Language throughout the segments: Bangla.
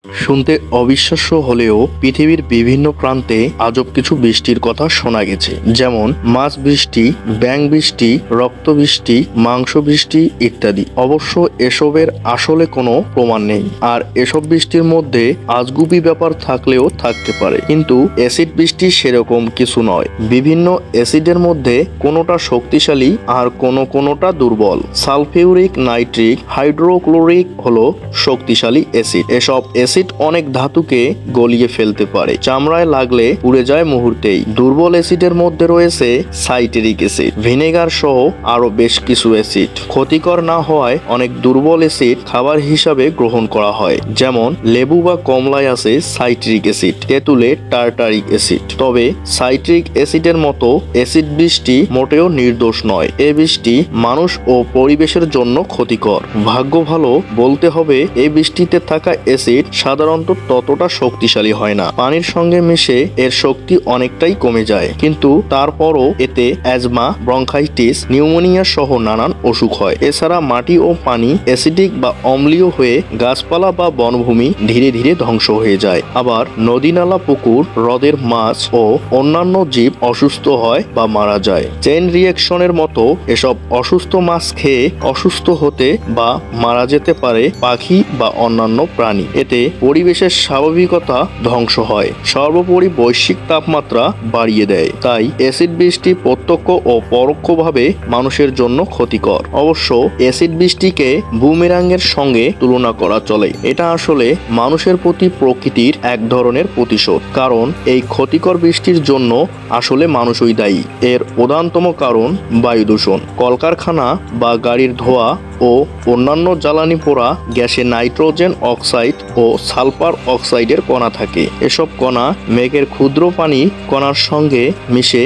শুনতে অবিশ্বাস্য হলেও পৃথিবীর বিভিন্ন প্রান্তে আজব কিছু বৃষ্টির কথা শোনা গেছে, যেমন মাছ বৃষ্টি, ব্যাঙ বৃষ্টি, রক্ত বৃষ্টি, মাংস বৃষ্টি ইত্যাদি। অবশ্য এসবের আসলে কোনো প্রমাণ নেই, আর এসব বৃষ্টির মধ্যে আজগুবি ব্যাপার থাকলেও থাকতে পারে। কিন্তু অ্যাসিড বৃষ্টি সেরকম কিছু নয়। বিভিন্ন অ্যাসিডের মধ্যে কোনোটা শক্তিশালী আর কোনোটা দুর্বল। সালফিউরিক, নাইট্রিক, হাইড্রোক্লোরিক হলো শক্তিশালী অ্যাসিড। এসব অ্যাসিড অনেক ধাতুকে গলিয়ে ফেলতে পারে, চামড়ায় লাগলে পুড়ে যায় মুহূর্তেই। দুর্বল অ্যাসিডের মধ্যে রয়েছে সাইট্রিক অ্যাসিড, ভিনেগার সহ আরো বেশ কিছু অ্যাসিড। ক্ষতিকর না হওয়ায় অনেক দুর্বল অ্যাসিড খাবার হিসাবে গ্রহণ করা হয়, যেমন লেবু বা কমলায় আছে সাইট্রিক অ্যাসিড, তেঁতুলে টার্টারিক অ্যাসিড। তবে সাইট্রিক অ্যাসিডের মতো অ্যাসিড বৃষ্টি মোটেও নির্দোষ নয়। এ বৃষ্টি মানুষ ও পরিবেশের জন্য ক্ষতিকর। ভাগ্য ভালো বলতে হবে, এই বৃষ্টিতে থাকা অ্যাসিড সাধারণত ততটা শক্তিশালী হয় না। পানির সঙ্গে মিশে এর শক্তি অনেকটাই কমে যায়, কিন্তু তারপরও এতে অ্যাজমা, ব্রঙ্কাইটিস, নিউমোনিয়া সহ নানান অসুখ হয়। এছাড়া মাটি ও পানি অ্যাসিডিক বা অম্লীয় হয়ে গাছপালা বা বনভূমি ধীরে ধীরে ধ্বংস হয়ে যায়। আবার নদী, নালা, পুকুর, হ্রদের মাছ ও অন্যান্য জীব অসুস্থ হয় বা মারা যায়। চেইন রিঅ্যাকশনের মতো এসব অসুস্থ মাছ খেয়ে অসুস্থ হতে বা মারা যেতে পারে পাখি বা অন্যান্য প্রাণী। এতে পরিবেশের স্বাভাবিকতা ধ্বংস হয়। সর্বোপরি বৈশ্বিক তাপমাত্রা বাড়িয়ে দেয়। তাই অ্যাসিড বৃষ্টি প্রত্যক্ষ ও পরোক্ষভাবে মানুষের জন্য ক্ষতিকর। অবশ্য অ্যাসিড বৃষ্টিকে বুমেরাংয়ের সঙ্গে তুলনা করা চলে। এটা আসলে মানুষের প্রতি প্রকৃতির এক ধরনের প্রতিশোধ, কারণ এই ক্ষতিকর বৃষ্টির জন্য আসলে মানুষই দায়ী। এর প্রধানতম কারণ বায়ু দূষণ। কলকারখানা বা গাড়ির ধোঁয়া ও অন্যান্য জ্বালানি পোড়া গ্যাসে নাইট্রোজেন অক্সাইড ও সালফার অক্সাইডের কণা থাকে। এসব কণা মেঘের ক্ষুদ্র পানি কণার সঙ্গে মিশে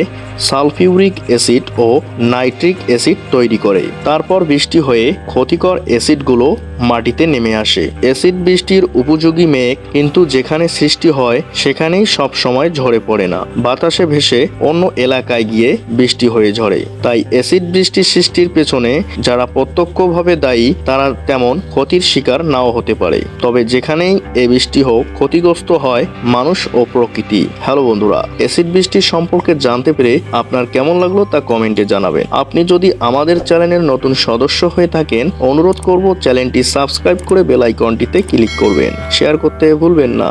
সালফিউরিক অ্যাসিড ও নাইট্রিক অ্যাসিড তৈরি করে। তারপর বৃষ্টি হয়ে ক্ষতিকর অ্যাসিডগুলো মাটিতে নেমে আসে। অ্যাসিড বৃষ্টির উপযোগী মেঘ কিন্তু যেখানে সৃষ্টি হয় সেখানেই সব সময় ঝরে পড়ে না, বাতাসে ভেসে অন্য এলাকায় গিয়ে বৃষ্টি হয়ে ঝরে। তাই অ্যাসিড বৃষ্টির সৃষ্টির পেছনে যারা প্রত্যক্ষভাবে দায়ী তারা তেমন ক্ষতির শিকার নাও হতে পারে। তবে যেখানেই এ বৃষ্টি হোক, ক্ষতিগ্রস্ত হয় মানুষ ও প্রকৃতি। হ্যালো বন্ধুরা, অ্যাসিড বৃষ্টির সম্পর্কে জানতে পেরে আপনার কেমন লাগলো তা কমেন্টে জানাবেন। আপনি যদি আমাদের চ্যানেলের নতুন সদস্য হয়ে থাকেন, অনুরোধ করব চ্যানেলটি সাবস্ক্রাইব করে বেল আইকনটিতে ক্লিক করবেন। শেয়ার করতে ভুলবেন না।